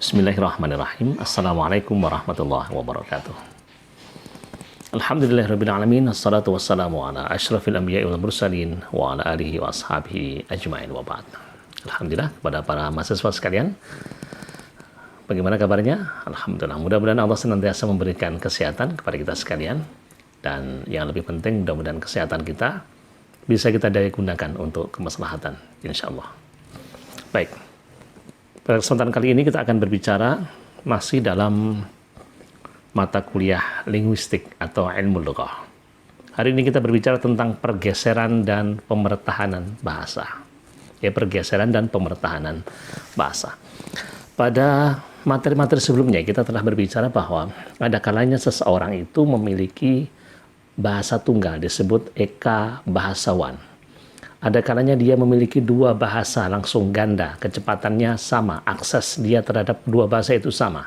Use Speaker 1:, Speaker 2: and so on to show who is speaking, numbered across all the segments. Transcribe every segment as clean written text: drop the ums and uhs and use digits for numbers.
Speaker 1: Bismillahirrahmanirrahim. Assalamualaikum warahmatullahi wabarakatuh. Alhamdulillahirrabbilalamin. Assalatu wassalamu ala ashrafil anbiya'i wal mursalin wa ala alihi wa ashabihi ajma'in wa ba'd. Alhamdulillah kepada para mahasiswa sekalian. Bagaimana kabarnya? Alhamdulillah. Mudah-mudahan Allah senantiasa memberikan kesehatan kepada kita sekalian. Dan yang lebih penting, mudah-mudahan kesehatan kita bisa kita daya gunakan untuk kemaslahatan, insyaallah. Baik. Pada kesempatan kali ini kita akan berbicara masih dalam mata kuliah linguistik atau ilmu lughah. Hari ini kita berbicara tentang pergeseran dan pemertahanan bahasa. Ya, pergeseran dan pemertahanan bahasa. Pada materi-materi sebelumnya kita telah berbicara bahwa ada kalanya seseorang itu memiliki bahasa tunggal disebut eka bahasawan. Ada kalanya dia memiliki dua bahasa langsung ganda, kecepatannya sama, akses dia terhadap dua bahasa itu sama.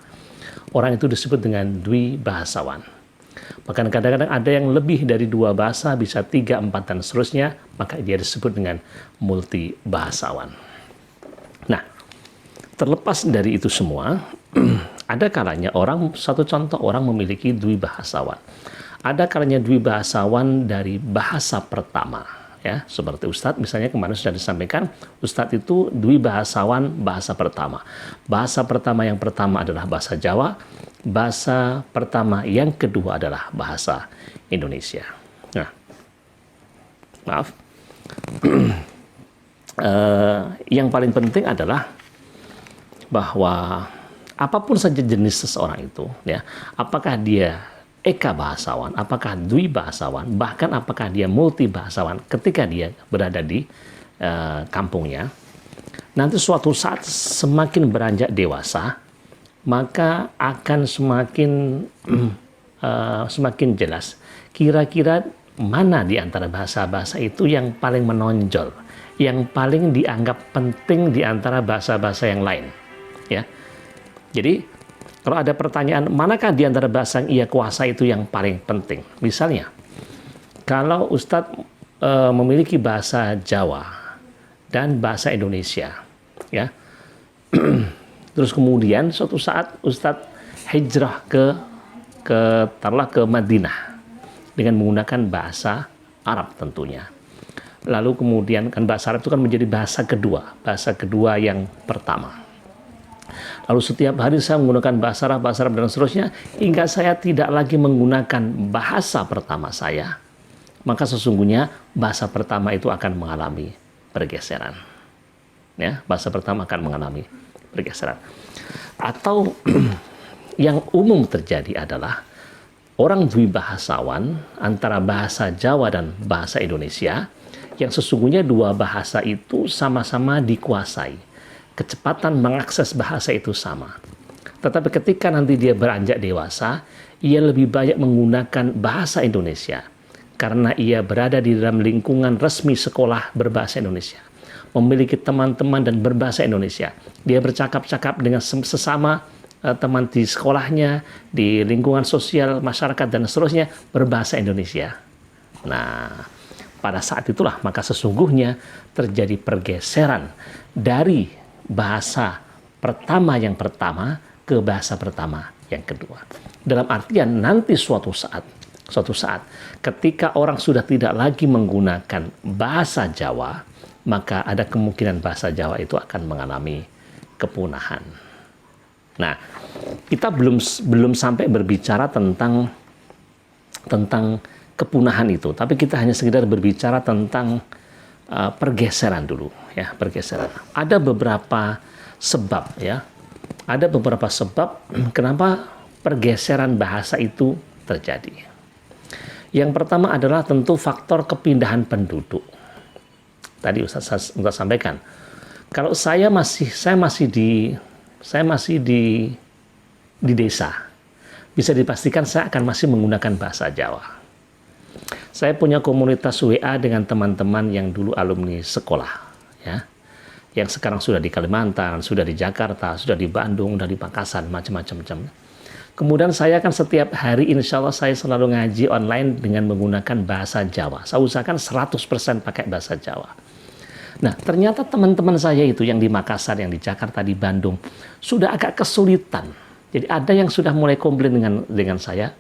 Speaker 1: Orang itu disebut dengan dwi bahasawan. Bahkan kadang-kadang ada yang lebih dari dua bahasa, bisa 3, 4, dan seterusnya, maka dia disebut dengan multi bahasawan. Nah, terlepas dari itu semua, ada kalanya satu contoh orang memiliki dwi bahasawan. Ada kalanya dwi bahasawan dari bahasa pertama. Ya, seperti Ustadz misalnya kemarin sudah disampaikan, Ustadz itu dwi bahasawan bahasa pertama. Bahasa pertama yang pertama adalah bahasa Jawa, bahasa pertama yang kedua adalah bahasa Indonesia. Nah, maaf. Yang paling penting adalah bahwa apapun saja jenis seseorang itu, ya, apakah dia eka bahasawan, apakah dwi bahasawan, bahkan apakah dia multi bahasawan ketika dia berada di kampungnya, nanti suatu saat semakin beranjak dewasa, maka akan semakin jelas kira-kira mana di antara bahasa-bahasa itu yang paling menonjol, yang paling dianggap penting di antara bahasa-bahasa yang lain. Ya, jadi kalau ada pertanyaan, manakah di antara bahasa yang ia kuasai itu yang paling penting? Misalnya, kalau Ustadz memiliki bahasa Jawa dan bahasa Indonesia, ya, terus kemudian suatu saat Ustadz hijrah ke Madinah dengan menggunakan bahasa Arab tentunya. Lalu kemudian kan bahasa Arab itu kan menjadi bahasa kedua yang pertama. Lalu setiap hari saya menggunakan bahasa Arab dan seterusnya, hingga saya tidak lagi menggunakan bahasa pertama saya, maka sesungguhnya bahasa pertama itu akan mengalami pergeseran. Ya, bahasa pertama akan mengalami pergeseran. Atau yang umum terjadi adalah orang dwi bahasawan antara bahasa Jawa dan bahasa Indonesia, yang sesungguhnya dua bahasa itu sama-sama dikuasai. Kecepatan mengakses bahasa itu sama. Tetapi ketika nanti dia beranjak dewasa, ia lebih banyak menggunakan bahasa Indonesia karena ia berada di dalam lingkungan resmi sekolah berbahasa Indonesia, memiliki teman-teman dan berbahasa Indonesia. Dia bercakap-cakap dengan sesama teman di sekolahnya, di lingkungan sosial, masyarakat, dan seterusnya berbahasa Indonesia. Nah, pada saat itulah maka sesungguhnya terjadi pergeseran dari bahasa pertama yang pertama ke bahasa pertama yang kedua. Dalam artian nanti suatu saat ketika orang sudah tidak lagi menggunakan bahasa Jawa, maka ada kemungkinan bahasa Jawa itu akan mengalami kepunahan. Nah, kita belum sampai berbicara tentang kepunahan itu, tapi kita hanya sekedar berbicara tentang pergeseran dulu, ya, pergeseran. Ada beberapa sebab, ya. Ada beberapa sebab kenapa pergeseran bahasa itu terjadi. Yang pertama adalah tentu faktor kepindahan penduduk. Tadi Ustaz sampaikan, kalau saya masih di desa, bisa dipastikan saya akan masih menggunakan bahasa Jawa. Saya punya komunitas WA dengan teman-teman yang dulu alumni sekolah, ya, yang sekarang sudah di Kalimantan, sudah di Jakarta, sudah di Bandung, sudah di Makassar, macam-macam. Kemudian saya akan setiap hari, insya Allah saya selalu ngaji online dengan menggunakan bahasa Jawa. Saya usahakan 100% pakai bahasa Jawa. Nah, ternyata teman-teman saya itu yang di Makassar, yang di Jakarta, di Bandung, sudah agak kesulitan. Jadi ada yang sudah mulai komplain dengan saya,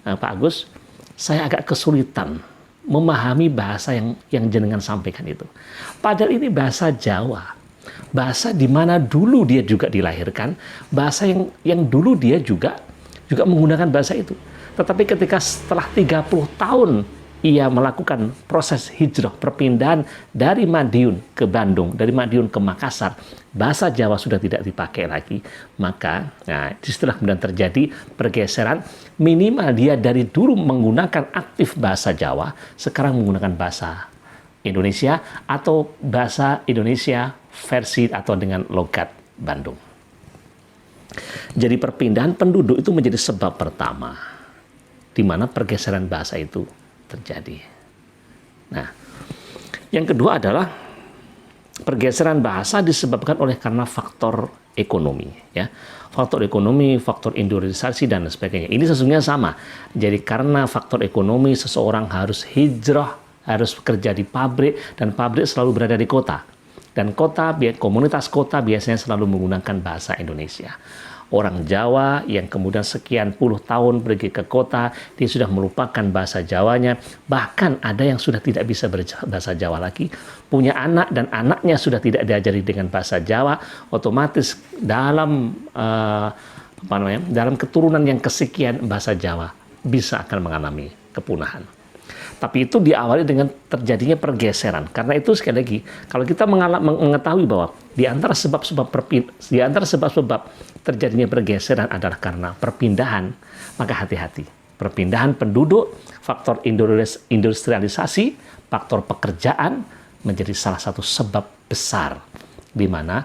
Speaker 1: Pak Agus, saya agak kesulitan memahami bahasa yang jenengan sampaikan itu. Padahal ini bahasa Jawa. Bahasa di mana dulu dia juga dilahirkan, bahasa yang dulu dia juga menggunakan bahasa itu. Tetapi ketika setelah 30 tahun ia melakukan proses hijrah, perpindahan dari Madiun ke Bandung, dari Madiun ke Makassar, bahasa Jawa sudah tidak dipakai lagi. Maka, disitulah kemudian terjadi pergeseran, minimal dia dari dulu menggunakan aktif bahasa Jawa, sekarang menggunakan bahasa Indonesia atau bahasa Indonesia versi atau dengan logat Bandung. Jadi perpindahan penduduk itu menjadi sebab pertama di mana pergeseran bahasa itu terjadi. Nah, yang kedua adalah pergeseran bahasa disebabkan karena faktor ekonomi, ya. Faktor ekonomi, faktor industrialisasi dan sebagainya. Ini sesungguhnya sama. Jadi karena faktor ekonomi seseorang harus hijrah, harus bekerja di pabrik, dan pabrik selalu berada di kota. Dan komunitas kota biasanya selalu menggunakan bahasa Indonesia. Orang Jawa yang kemudian sekian puluh tahun pergi ke kota, dia sudah melupakan bahasa Jawanya. Bahkan ada yang sudah tidak bisa bahasa Jawa lagi, punya anak dan anaknya sudah tidak diajari dengan bahasa Jawa, otomatis dalam dalam keturunan yang kesekian bahasa Jawa bisa akan mengalami kepunahan. Tapi itu diawali dengan terjadinya pergeseran. Karena itu sekali lagi, kalau kita mengetahui bahwa di antara sebab-sebab terjadinya pergeseran adalah karena perpindahan, maka hati-hati. Perpindahan penduduk, faktor industrialisasi, faktor pekerjaan menjadi salah satu sebab besar di mana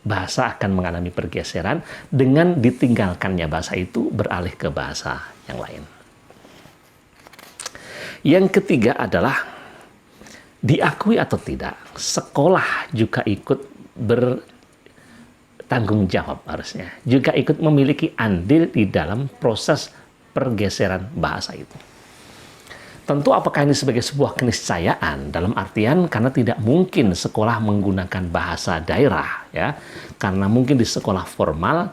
Speaker 1: bahasa akan mengalami pergeseran dengan ditinggalkannya bahasa itu beralih ke bahasa yang lain. Yang ketiga adalah diakui atau tidak, sekolah juga ikut bertanggung jawab harusnya. Juga ikut memiliki andil di dalam proses pergeseran bahasa itu. Tentu apakah ini sebagai sebuah keniscayaan dalam artian karena tidak mungkin sekolah menggunakan bahasa daerah, ya. Karena mungkin di sekolah formal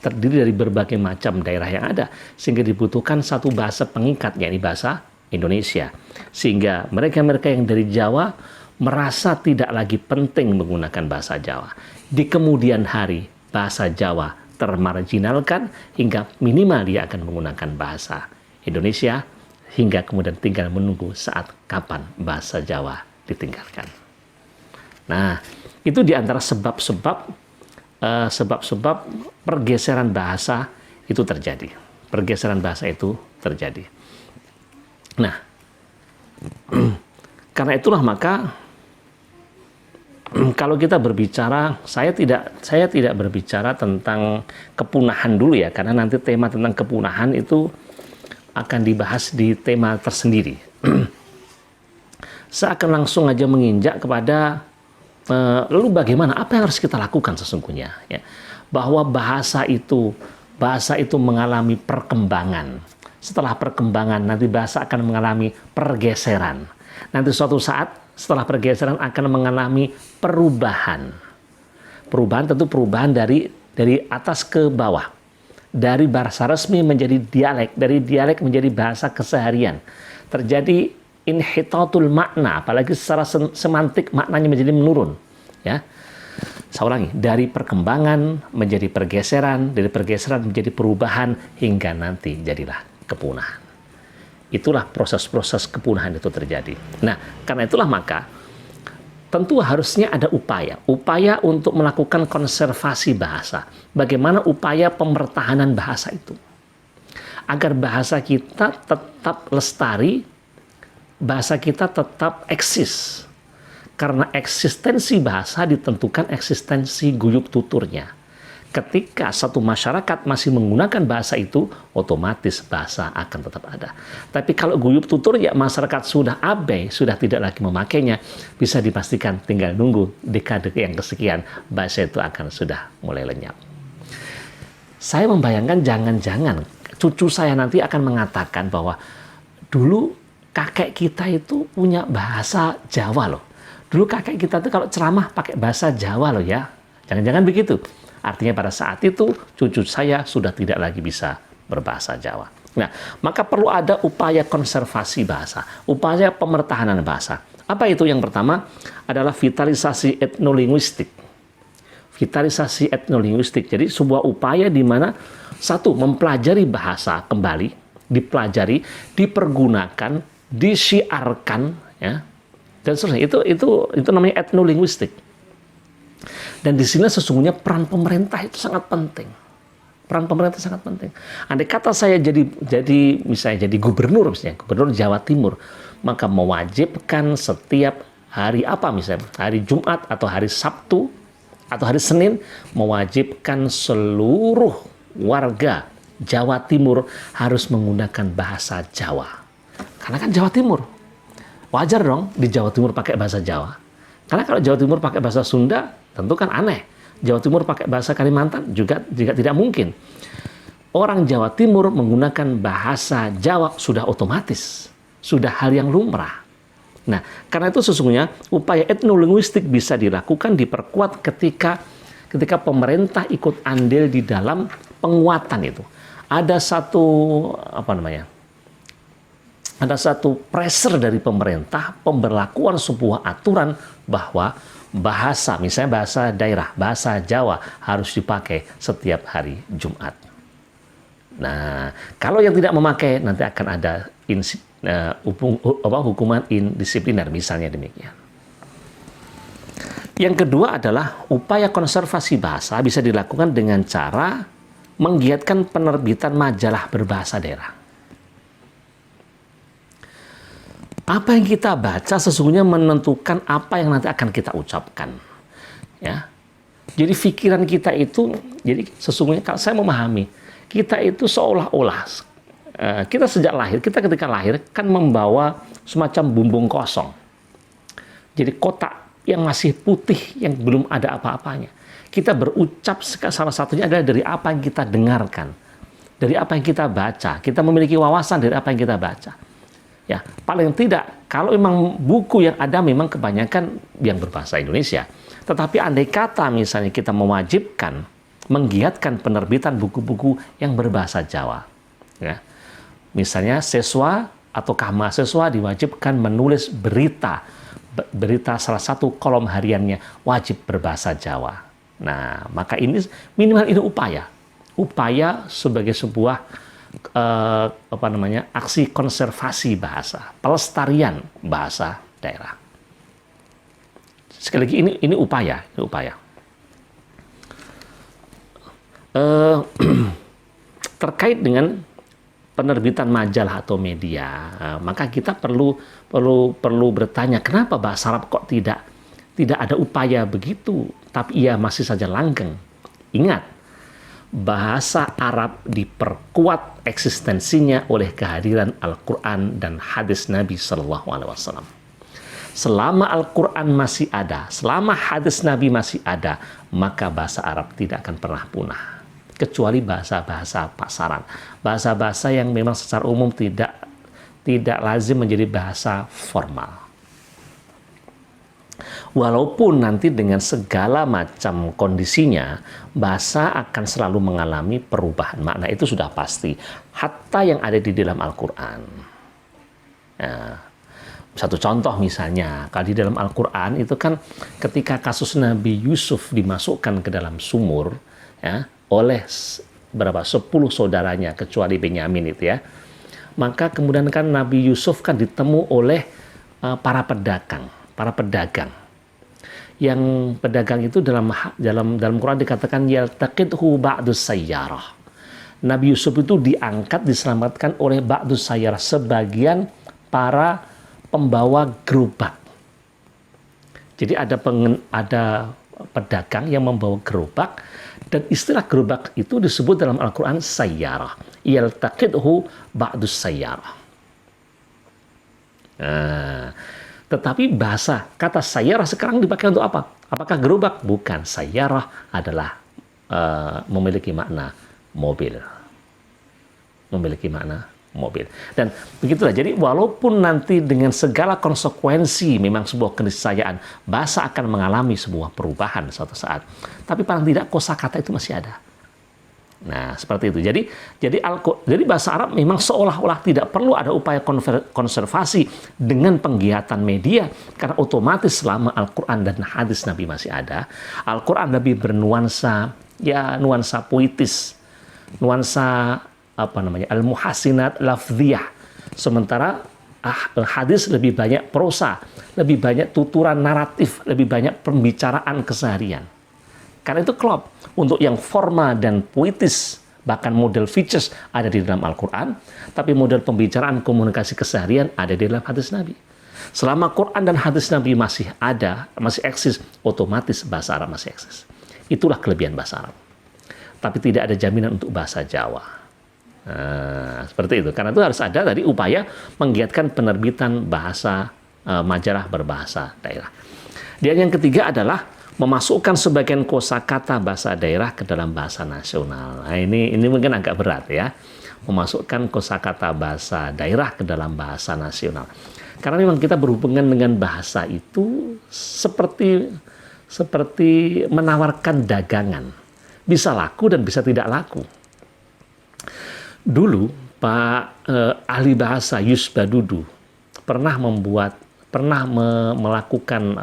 Speaker 1: terdiri dari berbagai macam daerah yang ada, sehingga dibutuhkan satu bahasa pengikat, yakni bahasa Indonesia. Sehingga mereka-mereka yang dari Jawa merasa tidak lagi penting menggunakan bahasa Jawa. Di kemudian hari, bahasa Jawa termarginalkan hingga minimal dia akan menggunakan bahasa Indonesia, hingga kemudian tinggal menunggu saat kapan bahasa Jawa ditinggalkan. Nah, itu di antara sebab-sebab pergeseran bahasa itu terjadi. Pergeseran bahasa itu terjadi. Nah, karena itulah maka kalau kita berbicara, saya tidak berbicara tentang kepunahan dulu ya, karena nanti tema tentang kepunahan itu akan dibahas di tema tersendiri. Saya akan langsung aja menginjak kepada lalu bagaimana, apa yang harus kita lakukan sesungguhnya, ya? Bahwa bahasa itu mengalami perkembangan. Setelah perkembangan nanti bahasa akan mengalami pergeseran. Nanti suatu saat setelah pergeseran akan mengalami perubahan. Perubahan tentu perubahan dari atas ke bawah. Dari bahasa resmi menjadi dialek, dari dialek menjadi bahasa keseharian. Terjadi inhitatul makna, apalagi secara semantik maknanya menjadi menurun, ya. Saya ulangi, dari perkembangan menjadi pergeseran, dari pergeseran menjadi perubahan, hingga nanti jadilah kepunahan. Itulah proses-proses kepunahan itu terjadi. Nah, karena itulah maka tentu harusnya ada upaya untuk melakukan konservasi bahasa. Bagaimana upaya pemertahanan bahasa itu? Agar bahasa kita tetap lestari, bahasa kita tetap eksis. Karena eksistensi bahasa ditentukan eksistensi guyub tuturnya. Ketika satu masyarakat masih menggunakan bahasa itu, otomatis bahasa akan tetap ada. Tapi kalau guyub tutur ya masyarakat sudah abai, sudah tidak lagi memakainya, bisa dipastikan tinggal nunggu dekade yang kesekian, bahasa itu akan sudah mulai lenyap. Saya membayangkan jangan-jangan cucu saya nanti akan mengatakan bahwa dulu kakek kita itu punya bahasa Jawa loh. Dulu kakek kita tuh kalau ceramah pakai bahasa Jawa loh ya. Jangan-jangan begitu. Artinya pada saat itu cucu saya sudah tidak lagi bisa berbahasa Jawa. Nah, maka perlu ada upaya konservasi bahasa, upaya pemertahanan bahasa. Apa itu? Yang pertama adalah vitalisasi etnolinguistik. Vitalisasi etnolinguistik. Jadi sebuah upaya di mana satu, mempelajari bahasa kembali, dipelajari, dipergunakan, disiarkan, ya, dan seterusnya. Itu namanya etnolinguistik. Dan di sini sesungguhnya peran pemerintah itu sangat penting. Peran pemerintah sangat penting. Andai kata saya misalnya jadi gubernur Jawa Timur, maka mewajibkan setiap hari apa misalnya, hari Jumat atau hari Sabtu atau hari Senin, mewajibkan seluruh warga Jawa Timur harus menggunakan bahasa Jawa. Karena kan Jawa Timur. Wajar dong di Jawa Timur pakai bahasa Jawa. Karena kalau Jawa Timur pakai bahasa Sunda, tentu kan aneh. Jawa Timur pakai bahasa Kalimantan juga tidak mungkin. Orang Jawa Timur menggunakan bahasa Jawa sudah otomatis. Sudah hal yang lumrah. Nah, karena itu sesungguhnya upaya etnolinguistik bisa dilakukan, diperkuat ketika pemerintah ikut andil di dalam penguatan itu. Ada satu pressure dari pemerintah, pemberlakuan sebuah aturan bahwa misalnya bahasa daerah, bahasa Jawa harus dipakai setiap hari Jumat. Nah, kalau yang tidak memakai nanti akan ada hukuman indisipliner, misalnya demikian. Yang kedua adalah upaya konservasi bahasa bisa dilakukan dengan cara menggiatkan penerbitan majalah berbahasa daerah. Apa yang kita baca sesungguhnya menentukan apa yang nanti akan kita ucapkan. Ya. Jadi pikiran kita itu, jadi sesungguhnya kalau saya memahami, kita itu seolah-olah kita sejak lahir, kita ketika lahir kan membawa semacam bumbung kosong. Jadi kotak yang masih putih, yang belum ada apa-apanya. Kita berucap salah satunya adalah dari apa yang kita dengarkan. Dari apa yang kita baca. Kita memiliki wawasan dari apa yang kita baca. Ya, paling tidak, kalau memang buku yang ada memang kebanyakan yang berbahasa Indonesia. Tetapi andai kata misalnya kita mewajibkan, menggiatkan penerbitan buku-buku yang berbahasa Jawa. Ya. Misalnya siswa ataukah mahasiswa diwajibkan menulis berita salah satu kolom hariannya wajib berbahasa Jawa. Nah, maka ini minimal ini upaya sebagai sebuah aksi konservasi bahasa, pelestarian bahasa daerah. Sekali lagi ini upaya. Terkait dengan penerbitan majalah atau media, maka kita perlu bertanya, kenapa bahasa Arab kok tidak ada upaya begitu, tapi ia masih saja langgeng. Ingat, bahasa Arab diperkuat eksistensinya oleh kehadiran Al-Quran dan hadis Nabi Sallallahu Alaihi Wasallam. Selama Al-Quran masih ada, selama hadis Nabi masih ada, maka bahasa Arab tidak akan pernah punah. Kecuali bahasa-bahasa pasaran, bahasa-bahasa yang memang secara umum tidak lazim menjadi bahasa formal. Walaupun nanti dengan segala macam kondisinya, bahasa akan selalu mengalami perubahan makna, itu sudah pasti. Hatta yang ada di dalam Al-Quran. Nah, satu contoh misalnya, kalau di dalam Al-Quran itu kan ketika kasus Nabi Yusuf dimasukkan ke dalam sumur, ya, oleh 10 saudaranya kecuali Benyamin itu ya, maka kemudian kan Nabi Yusuf kan ditemu oleh para pedagang. Yang pedagang itu dalam Quran dikatakan yaltaqithu ba'dus sayyarah. Nabi Yusuf itu diangkat, diselamatkan oleh ba'dus sayyarah, sebagian para pembawa gerobak. Jadi ada pedagang yang membawa gerobak, dan istilah gerobak itu disebut dalam Al-Quran sayyarah. Yaltaqithu ba'dus sayyarah. Nah, tetapi kata sayyarah sekarang dipakai untuk apa? Apakah gerobak? Bukan. Sayyarah adalah memiliki makna mobil. Memiliki makna mobil. Dan begitulah, jadi walaupun nanti dengan segala konsekuensi memang sebuah keniscayaan bahasa akan mengalami sebuah perubahan suatu saat, tapi paling tidak kosakata itu masih ada. Nah, seperti itu. Jadi bahasa Arab memang seolah-olah tidak perlu ada upaya konservasi dengan penggiatan media, karena otomatis selama Al-Quran dan hadis Nabi masih ada, Al-Quran lebih bernuansa, ya nuansa puitis, nuansa al-muhassinat lafziyah. Sementara hadis lebih banyak prosa, lebih banyak tuturan naratif, lebih banyak pembicaraan keseharian. Karena itu klop. Untuk yang formal dan puitis, bahkan model features ada di dalam Al-Quran, tapi model pembicaraan komunikasi keseharian ada di dalam hadis Nabi. Selama Quran dan hadis Nabi masih ada, masih eksis, otomatis bahasa Arab masih eksis. Itulah kelebihan bahasa Arab. Tapi tidak ada jaminan untuk bahasa Jawa. Nah, seperti itu. Karena itu harus ada tadi upaya menggiatkan penerbitan bahasa majalah berbahasa daerah. Dan yang ketiga adalah memasukkan sebagian kosakata bahasa daerah ke dalam bahasa nasional. Nah, ini mungkin agak berat ya. Memasukkan kosakata bahasa daerah ke dalam bahasa nasional. Karena memang kita berhubungan dengan bahasa itu seperti menawarkan dagangan. Bisa laku dan bisa tidak laku. Dulu Pak ahli bahasa Yus Badudu pernah melakukan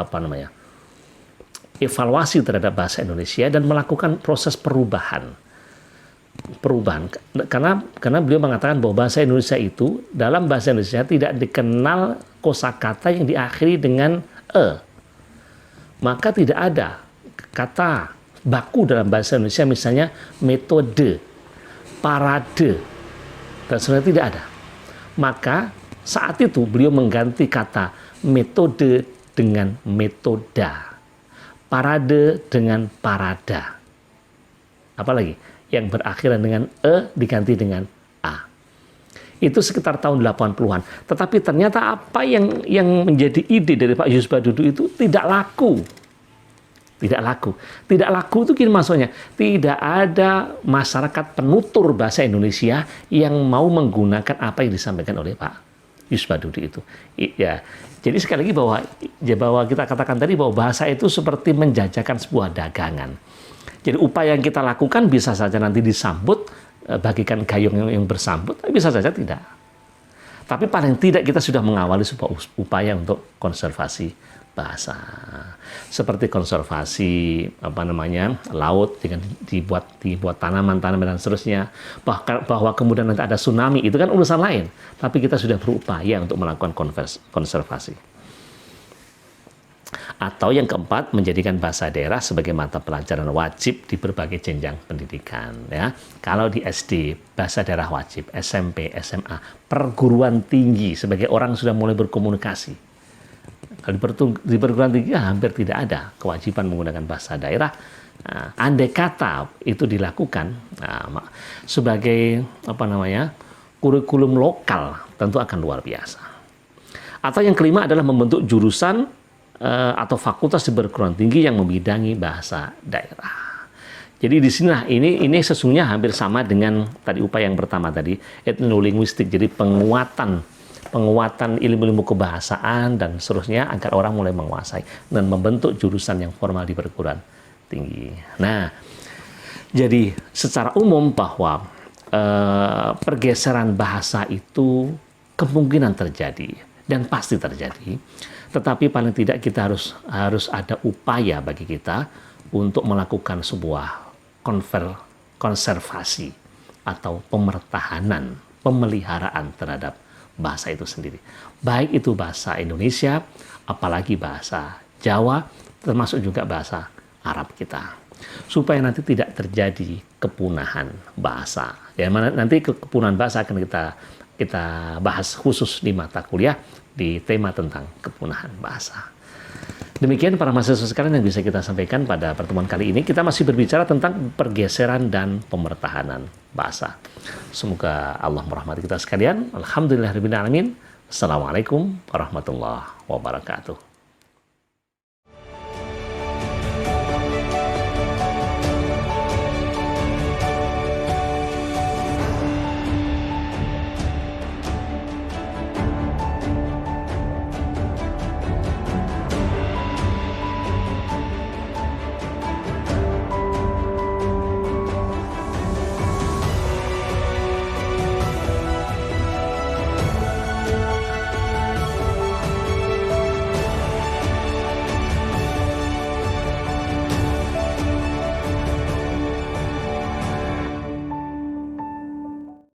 Speaker 1: evaluasi terhadap bahasa Indonesia dan melakukan proses perubahan karena beliau mengatakan bahwa bahasa Indonesia itu, dalam bahasa Indonesia tidak dikenal kosakata yang diakhiri dengan maka tidak ada kata baku dalam bahasa Indonesia misalnya metode, parade, dan sebenarnya tidak ada. Maka saat itu beliau mengganti kata metode dengan metoda, parade dengan parada. Apalagi yang berakhiran dengan diganti dengan a. Itu sekitar tahun 80-an. Tetapi ternyata apa yang menjadi ide dari Pak Yus Badudu itu tidak laku. Tidak laku. Tidak laku itu gini maksudnya. Tidak ada masyarakat penutur bahasa Indonesia yang mau menggunakan apa yang disampaikan oleh Pak Yus Badudu itu. Ya. Jadi sekali lagi bahwa kita katakan tadi bahwa bahasa itu seperti menjajakan sebuah dagangan. Jadi upaya yang kita lakukan bisa saja nanti disambut, bagikan gayung yang bersambut, tapi bisa saja tidak. Tapi paling tidak kita sudah mengawali sebuah upaya untuk konservasi bahasa. Seperti konservasi laut dengan dibuat tanaman-tanaman dan seterusnya. Bahwa kemudian nanti ada tsunami itu kan urusan lain. Tapi kita sudah berupaya untuk melakukan konservasi. Atau yang keempat, menjadikan bahasa daerah sebagai mata pelajaran wajib di berbagai jenjang pendidikan. Ya. Kalau di SD, bahasa daerah wajib, SMP, SMA, perguruan tinggi, sebagai orang sudah mulai berkomunikasi. Kalau di perguruan tinggi hampir tidak ada kewajiban menggunakan bahasa daerah. Andai kata itu dilakukan sebagai kurikulum lokal, tentu akan luar biasa. Atau yang kelima adalah membentuk jurusan atau fakultas di perguruan tinggi yang membidangi bahasa daerah. Jadi di sinilah ini sesungguhnya hampir sama dengan tadi upaya yang pertama tadi, etnolinguistik. Jadi penguatan ilmu-ilmu kebahasaan dan seterusnya agar orang mulai menguasai dan membentuk jurusan yang formal di perguruan tinggi. Nah, jadi secara umum bahwa pergeseran bahasa itu kemungkinan terjadi dan pasti terjadi. Tetapi paling tidak kita harus ada upaya bagi kita untuk melakukan sebuah konservasi atau pemertahanan, pemeliharaan terhadap bahasa itu sendiri. Baik itu bahasa Indonesia, apalagi bahasa Jawa, termasuk juga bahasa Arab kita. Supaya nanti tidak terjadi kepunahan bahasa. Ya, nanti kepunahan bahasa akan kita bahas khusus di mata kuliah di tema tentang kepunahan bahasa. Demikian para mahasiswa sekalian yang bisa kita sampaikan pada pertemuan kali ini. Kita masih berbicara tentang pergeseran dan pemertahanan bahasa. Semoga Allah merahmati kita sekalian. Alhamdulillahirabbil alamin. Assalamualaikum warahmatullahi wabarakatuh.